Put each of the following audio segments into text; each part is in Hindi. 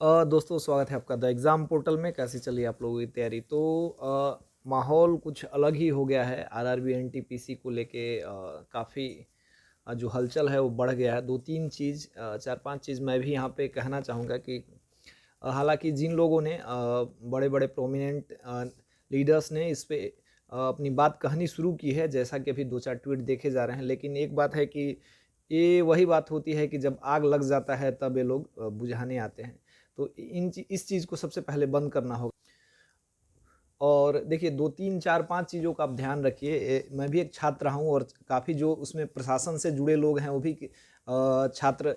दोस्तों स्वागत है आपका द एग्ज़ाम पोर्टल में। कैसी चली आप लोगों की तैयारी? तो माहौल कुछ अलग ही हो गया है आरआरबी एनटीपीसी को लेके। काफ़ी जो हलचल है वो बढ़ गया है। 2-3 चीज़ 4-5 चीज़ मैं भी यहाँ पे कहना चाहूँगा कि हालाँकि जिन लोगों ने बड़े-बड़े प्रोमिनेंट लीडर्स ने इस पे अपनी बात कहनी शुरू की है, जैसा कि अभी 2-4 ट्वीट देखे जा रहे हैं। लेकिन एक बात है कि ये वही बात होती है कि जब आग लग जाता है तब ये लोग बुझाने आते हैं। तो इस चीज़ को सबसे पहले बंद करना होगा। और देखिए 2-3 4-5 चीज़ों का आप ध्यान रखिए। मैं भी एक छात्र रहा हूँ और काफ़ी जो उसमें प्रशासन से जुड़े लोग हैं वो भी छात्र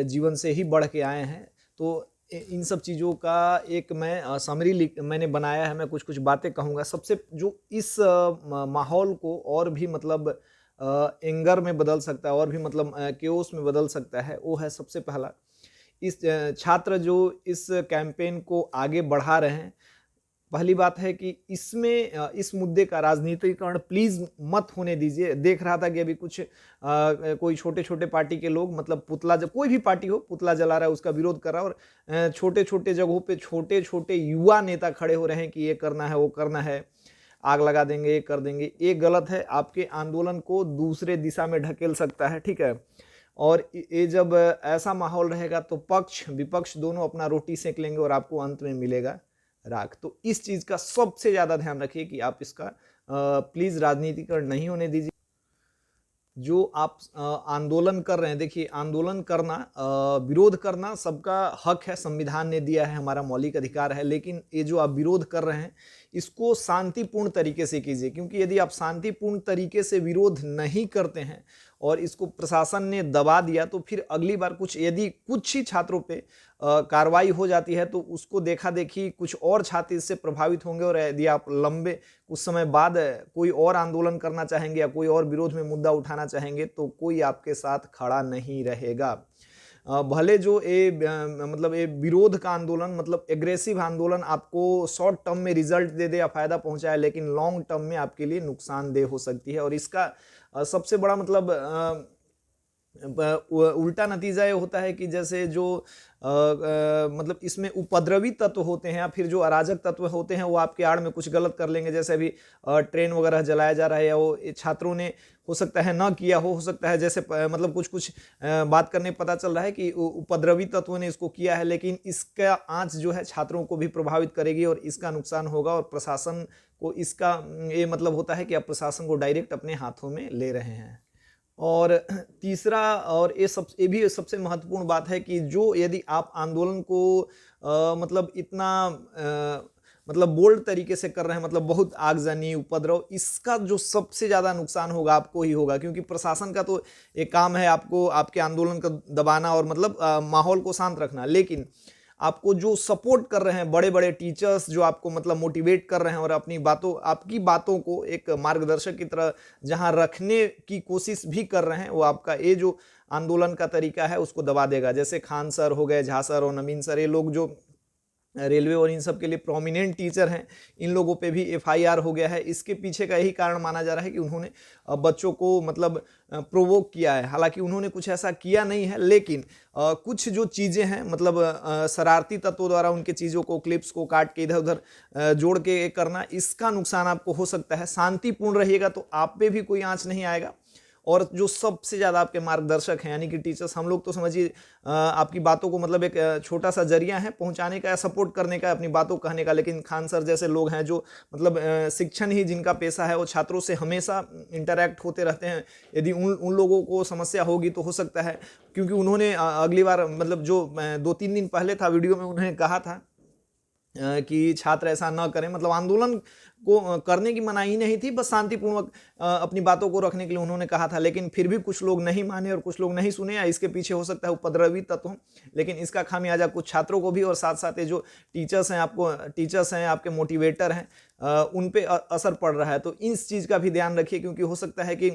जीवन से ही बढ़ के आए हैं। तो इन सब चीज़ों का एक मैं समरी लिख मैंने बनाया है। मैं कुछ-कुछ बातें कहूँगा। सबसे जो इस माहौल को और भी मतलब एंगर में बदल सकता है और भी मतलब केओस में बदल सकता है, वो है सबसे पहला इस छात्र जो इस कैंपेन को आगे बढ़ा रहे हैं। पहली बात है कि इसमें इस मुद्दे का राजनीतिकरण प्लीज़ मत होने दीजिए। देख रहा था कि अभी कुछ कोई छोटे-छोटे पार्टी के लोग मतलब पुतला ज कोई भी पार्टी हो, पुतला जला रहा है, उसका विरोध कर रहा है और छोटे-छोटे जगहों पे छोटे-छोटे युवा नेता खड़े हो रहे हैं कि ये करना है, वो करना है, आग लगा देंगे, ये कर देंगे। ये गलत है, आपके आंदोलन को दूसरे दिशा में ढकेल सकता है, ठीक है? और ये जब ऐसा माहौल रहेगा तो पक्ष-विपक्ष दोनों अपना रोटी सेंक लेंगे और आपको अंत में मिलेगा राख। तो इस चीज़ का सबसे ज़्यादा ध्यान रखिए कि आप इसका प्लीज़ राजनीतिकरण नहीं होने दीजिए। जो आप आंदोलन कर रहे हैं, देखिए आंदोलन करना विरोध करना सबका हक है, संविधान ने दिया है, हमारा मौलिक अधिकार है। लेकिन ये जो आप विरोध कर रहे हैं, इसको शांतिपूर्ण तरीके से कीजिए, क्योंकि यदि आप शांतिपूर्ण तरीके से विरोध नहीं करते हैं और इसको प्रशासन ने दबा दिया तो फिर अगली बार यदि कुछ ही छात्रों पे कार्रवाई हो जाती है तो उसको देखा-देखी कुछ और छात्र इससे प्रभावित होंगे और यदि आप लंबे कुछ समय बाद कोई और आंदोलन करना चाहेंगे या कोई और विरोध में मुद्दा उठाना चाहेंगे तो कोई आपके साथ खड़ा नहीं रहेगा। भले जो मतलब ये विरोध का आंदोलन मतलब एग्रेसिव आंदोलन आपको शॉर्ट टर्म में रिजल्ट दे दे या फ़ायदा पहुँचाए, लेकिन लॉन्ग टर्म में आपके लिए नुकसानदेह हो सकती है। और इसका सबसे बड़ा मतलब उल्टा नतीजा ये होता है कि जैसे जो मतलब इसमें उपद्रवी तत्व होते हैं या फिर जो अराजक तत्व होते हैं वो आपके आड़ में कुछ गलत कर लेंगे। जैसे अभी ट्रेन वगैरह जलाया जा रहा है या वो छात्रों ने हो सकता है ना किया हो सकता है, जैसे मतलब कुछ बात करने पता चल रहा है कि उपद्रवी तत्वों ने इसको किया है, लेकिन इसका आंच जो है छात्रों को भी प्रभावित करेगी और इसका नुकसान होगा और प्रशासन को इसका ये मतलब होता है कि आप प्रशासन को डायरेक्ट अपने हाथों में ले रहे हैं। और तीसरा और ये भी सबसे महत्वपूर्ण बात है कि जो यदि आप आंदोलन को मतलब इतना मतलब बोल्ड तरीके से कर रहे हैं, मतलब बहुत आगजनी, उपद्रव, इसका जो सबसे ज़्यादा नुकसान होगा आपको ही होगा, क्योंकि प्रशासन का तो एक काम है आपको आपके आंदोलन को दबाना और मतलब माहौल को शांत रखना। लेकिन आपको जो सपोर्ट कर रहे हैं बड़े-बड़े टीचर्स जो आपको मतलब मोटिवेट कर रहे हैं और आपकी बातों को एक मार्गदर्शक की तरह जहां रखने की कोशिश भी कर रहे हैं, वो आपका ये जो आंदोलन का तरीका है उसको दबा देगा। जैसे खान सर हो गए, झा सर और नवीन सर, ये लोग जो रेलवे और इन सब के लिए प्रोमिनेंट टीचर हैं, इन लोगों पे भी एफआईआर हो गया है। इसके पीछे का यही कारण माना जा रहा है कि उन्होंने बच्चों को मतलब प्रोवोक किया है। हालांकि उन्होंने कुछ ऐसा किया नहीं है, लेकिन कुछ जो चीज़ें हैं मतलब शरारती तत्वों द्वारा उनके चीज़ों को क्लिप्स को काट के इधर उधर जोड़ के करना, इसका नुकसान आपको हो सकता है। शांतिपूर्ण रहिएगा तो आप पे भी कोई आँच नहीं आएगा। और जो सबसे ज़्यादा आपके मार्गदर्शक हैं यानी कि टीचर्स, हम लोग तो समझिए आपकी बातों को मतलब एक छोटा सा जरिया है पहुंचाने का या सपोर्ट करने का, अपनी बातों को कहने का। लेकिन खान सर जैसे लोग हैं जो मतलब शिक्षण ही जिनका पेशा है, वो छात्रों से हमेशा इंटरैक्ट होते रहते हैं। यदि उन लोगों को समस्या होगी तो हो सकता है, क्योंकि उन्होंने अगली बार मतलब जो 2-3 दिन पहले था वीडियो में उन्होंने कहा था कि छात्र ऐसा ना करें, मतलब आंदोलन को करने की मनाही नहीं थी, बस शांतिपूर्वक अपनी बातों को रखने के लिए उन्होंने कहा था। लेकिन फिर भी कुछ लोग नहीं माने और कुछ लोग नहीं सुने, या इसके पीछे हो सकता है उपद्रवी तत्व। लेकिन इसका खामियाजा कुछ छात्रों को भी और साथ साथ ये जो टीचर्स हैं आपके मोटिवेटर हैं उन पे असर पड़ रहा है। तो इस चीज़ का भी ध्यान रखिए, क्योंकि हो सकता है कि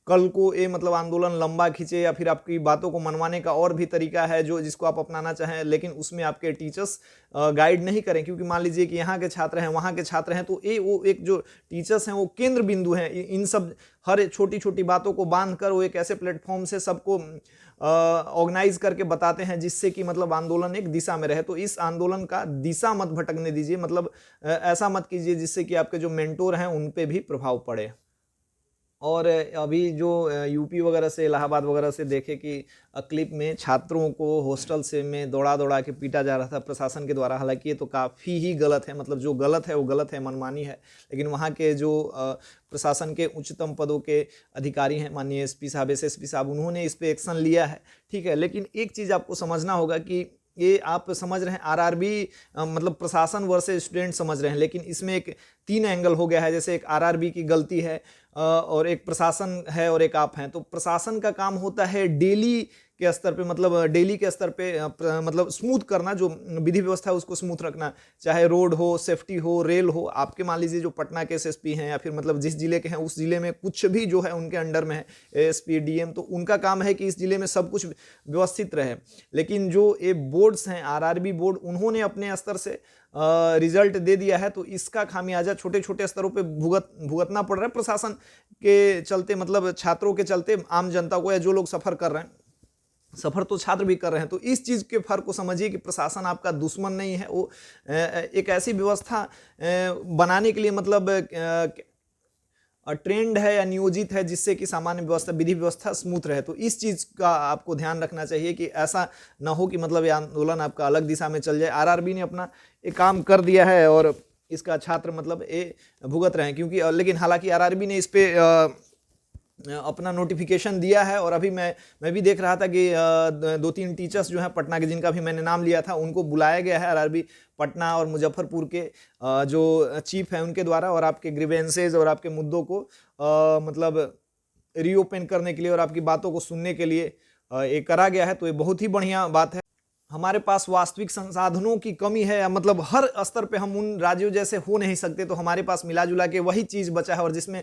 कल को ये मतलब आंदोलन लंबा खींचे या फिर आपकी बातों को मनवाने का और भी तरीका है जो जिसको आप अपनाना चाहें, लेकिन उसमें आपके टीचर्स गाइड नहीं करें, क्योंकि मान लीजिए कि यहाँ के छात्र हैं, वहाँ के छात्र हैं, तो ये वो एक जो टीचर्स हैं वो केंद्र बिंदु हैं इन सब हर छोटी छोटी बातों को बांध कर वो एक ऐसे प्लेटफॉर्म से सबको ऑर्गेनाइज करके बताते हैं जिससे कि मतलब आंदोलन एक दिशा में रहे। तो इस आंदोलन का दिशा मत भटकने दीजिए, मतलब ऐसा मत कीजिए जिससे कि आपके जो मेंटोर हैं उन पे भी प्रभाव पड़े। और अभी जो यूपी वगैरह से, इलाहाबाद वगैरह से देखे कि क्लिप में छात्रों को हॉस्टल से में दौड़ा दौड़ा के पीटा जा रहा था प्रशासन के द्वारा। हालांकि ये तो काफ़ी ही गलत है, मतलब जो गलत है वो गलत है, मनमानी है। लेकिन वहाँ के जो प्रशासन के उच्चतम पदों के अधिकारी हैं, माननीय एसपी साहब, एसएसपी साहब, उन्होंने इस पर एक्शन लिया है, ठीक है। लेकिन एक चीज़ आपको समझना होगा कि ये आप समझ रहे हैं आरआरबी मतलब प्रशासन वर्सेस स्टूडेंट समझ रहे हैं, लेकिन इसमें एक 3 एंगल हो गया है। जैसे एक आरआरबी की गलती है और एक प्रशासन है और एक आप हैं। तो प्रशासन का काम होता है डेली के स्तर पे, मतलब डेली के स्तर पे मतलब स्मूथ करना, जो विधि व्यवस्था है उसको स्मूथ रखना, चाहे रोड हो, सेफ्टी हो, रेल हो। आपके मान लीजिए जो पटना के एसएसपी हैं या फिर मतलब जिस जिले के हैं उस जिले में कुछ भी जो है उनके अंडर में है एएसपी, डीएम, तो उनका काम है कि इस जिले में सब कुछ व्यवस्थित रहे। लेकिन जो ये बोर्ड्स हैं, आरआरबी बोर्ड, उन्होंने अपने स्तर से रिजल्ट दे दिया है, तो इसका खामियाजा छोटे छोटे स्तरों पे भुगतना पड़ रहा है प्रशासन के चलते, मतलब छात्रों के चलते आम जनता को, या जो लोग सफ़र कर रहे हैं, सफ़र तो छात्र भी कर रहे हैं। तो इस चीज़ के फर्क को समझिए कि प्रशासन आपका दुश्मन नहीं है, वो एक ऐसी व्यवस्था बनाने के लिए मतलब ट्रेंड है या नियोजित है जिससे कि सामान्य व्यवस्था, विधि व्यवस्था स्मूथ रहे। तो इस चीज़ का आपको ध्यान रखना चाहिए कि ऐसा ना हो कि मतलब ये आंदोलन आपका अलग दिशा में चल जाए। आरआरबी ने अपना एक काम कर दिया है और इसका छात्र मतलब ये भुगत रहे हैं, क्योंकि लेकिन हालांकि आरआरबी ने इस पर अपना नोटिफिकेशन दिया है। और अभी मैं भी देख रहा था कि 2-3 टीचर्स जो हैं पटना के, जिनका भी मैंने नाम लिया था, उनको बुलाया गया है आरआरबी पटना और मुजफ्फरपुर के जो चीफ हैं उनके द्वारा, और आपके ग्रीवेंसेज और आपके मुद्दों को मतलब रीओपन करने के लिए और आपकी बातों को सुनने के लिए ये करा गया है। तो ये बहुत ही बढ़िया बात है। हमारे पास वास्तविक संसाधनों की कमी है, मतलब हर स्तर पे हम उन राज्यों जैसे हो नहीं सकते, तो हमारे पास मिला जुला के वही चीज़ बचा है। और जिसमें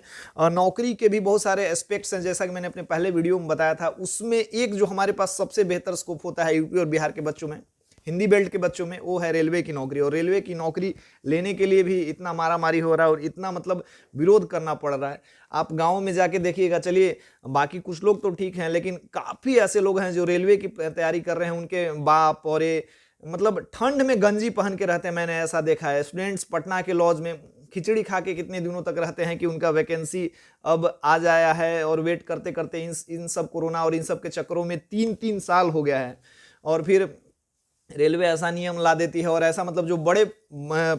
नौकरी के भी बहुत सारे एस्पेक्ट्स हैं, जैसा कि मैंने अपने पहले वीडियो में बताया था। उसमें एक जो हमारे पास सबसे बेहतर स्कोप होता है यूपी और बिहार के बच्चों में, हिंदी बेल्ट के बच्चों में, वो है रेलवे की नौकरी। और रेलवे की नौकरी लेने के लिए भी इतना मारामारी हो रहा है और इतना मतलब विरोध करना पड़ रहा है। आप गाँव में जाके देखिएगा, चलिए बाकी कुछ लोग तो ठीक हैं, लेकिन काफ़ी ऐसे लोग हैं जो रेलवे की तैयारी कर रहे हैं, उनके बाप और ये मतलब ठंड में गंजी पहन के रहते हैं, मैंने ऐसा देखा है। स्टूडेंट्स पटना के लॉज में खिचड़ी खा के कितने दिनों तक रहते हैं कि उनका वैकेंसी अब आ जाया है, और वेट करते करते इन सब कोरोना और इन सब के चक्करों में 3-3 साल हो गया है। और फिर रेलवे ऐसा नियम ला देती है, और ऐसा मतलब जो बड़े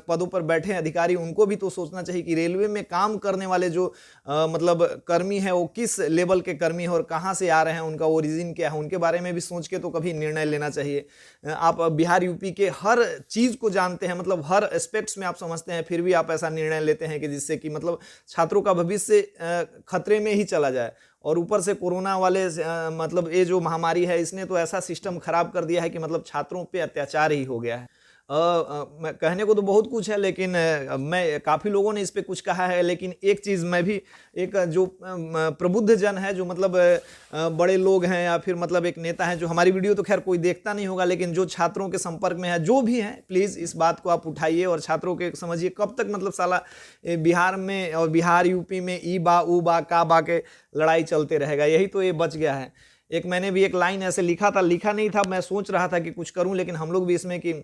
पदों पर बैठे हैं अधिकारी, उनको भी तो सोचना चाहिए कि रेलवे में काम करने वाले जो मतलब कर्मी हैं वो किस लेवल के कर्मी हैं और कहाँ से आ रहे हैं, उनका ओरिजिन क्या है, उनके बारे में भी सोच के तो कभी निर्णय लेना चाहिए। आप बिहार यूपी के हर चीज़ को जानते हैं, मतलब हर एस्पेक्ट्स में आप समझते हैं, फिर भी आप ऐसा निर्णय लेते हैं कि जिससे कि मतलब छात्रों का भविष्य खतरे में ही चला जाए। और ऊपर से कोरोना वाले मतलब ये जो महामारी है, इसने तो ऐसा सिस्टम खराब कर दिया है कि मतलब छात्रों पे अत्याचार ही हो गया है। मैं कहने को तो बहुत कुछ है, लेकिन मैं काफ़ी लोगों ने इस पे कुछ कहा है, लेकिन एक चीज़ मैं भी, एक जो प्रबुद्ध जन है, जो मतलब बड़े लोग हैं या फिर मतलब एक नेता है, जो हमारी वीडियो तो खैर कोई देखता नहीं होगा, लेकिन जो छात्रों के संपर्क में है, जो भी हैं, प्लीज़ इस बात को आप उठाइए और छात्रों के समझिए। कब तक मतलब साला बिहार में और बिहार यूपी में ई बा ऊ बा का बा के लड़ाई चलते रहेगा? यही तो ये बच गया है। एक मैंने भी एक लाइन ऐसे लिखा था, लिखा नहीं था, मैं सोच रहा था कि कुछ करूं, लेकिन हम लोग भी इसमें कि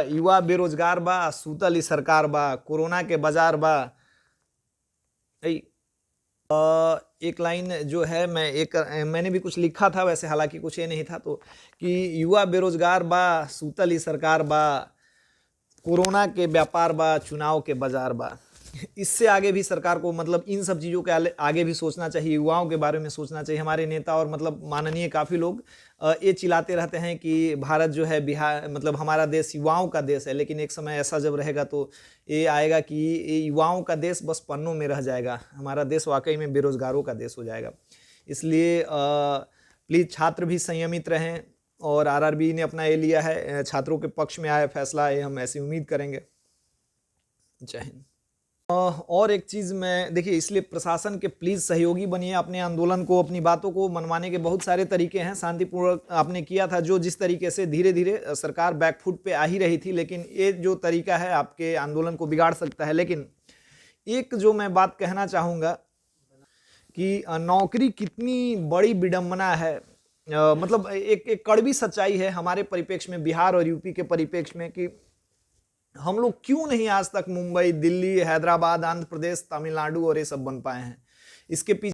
युवा बेरोजगार बा, सूतल ही सरकार बा, कोरोना के बाजार बा। एक लाइन जो है, मैंने भी कुछ लिखा था वैसे, हालांकि कुछ ये नहीं था, तो कि युवा बेरोजगार बा, सूतल ही सरकार बा, कोरोना के व्यापार बा, चुनाव के बाजार बा। इससे आगे भी सरकार को मतलब इन सब चीज़ों के आगे भी सोचना चाहिए, युवाओं के बारे में सोचना चाहिए। हमारे नेता और मतलब माननीय काफ़ी लोग ये चिल्लाते रहते हैं कि भारत जो है, बिहार मतलब हमारा देश युवाओं का देश है, लेकिन एक समय ऐसा जब रहेगा तो ये आएगा कि ये युवाओं का देश बस पन्नों में रह जाएगा, हमारा देश वाकई में बेरोजगारों का देश हो जाएगा। इसलिए प्लीज़ छात्र भी संयमित रहें, और आरआरबी ने अपना ये लिया है, छात्रों के पक्ष में आया फैसला, ये हम ऐसी उम्मीद करेंगे। जय हिंद। और एक चीज़ मैं देखिए, इसलिए प्रशासन के प्लीज़ सहयोगी बनिए। अपने आंदोलन को, अपनी बातों को मनवाने के बहुत सारे तरीके हैं, शांतिपूर्वक आपने किया था जो जिस तरीके से धीरे धीरे सरकार बैकफुट पे आ ही रही थी, लेकिन ये जो तरीका है आपके आंदोलन को बिगाड़ सकता है। लेकिन एक जो मैं बात कहना चाहूँगा कि नौकरी कितनी बड़ी विडंबना है, मतलब एक कड़वी सच्चाई है हमारे परिप्रेक्ष्य में, बिहार और यूपी के परिप्रेक्ष्य में, कि हम लोग क्यों नहीं आज तक मुंबई, दिल्ली, हैदराबाद, आंध्र प्रदेश, तमिलनाडु और ये सब बन पाए हैं। इसके पीछे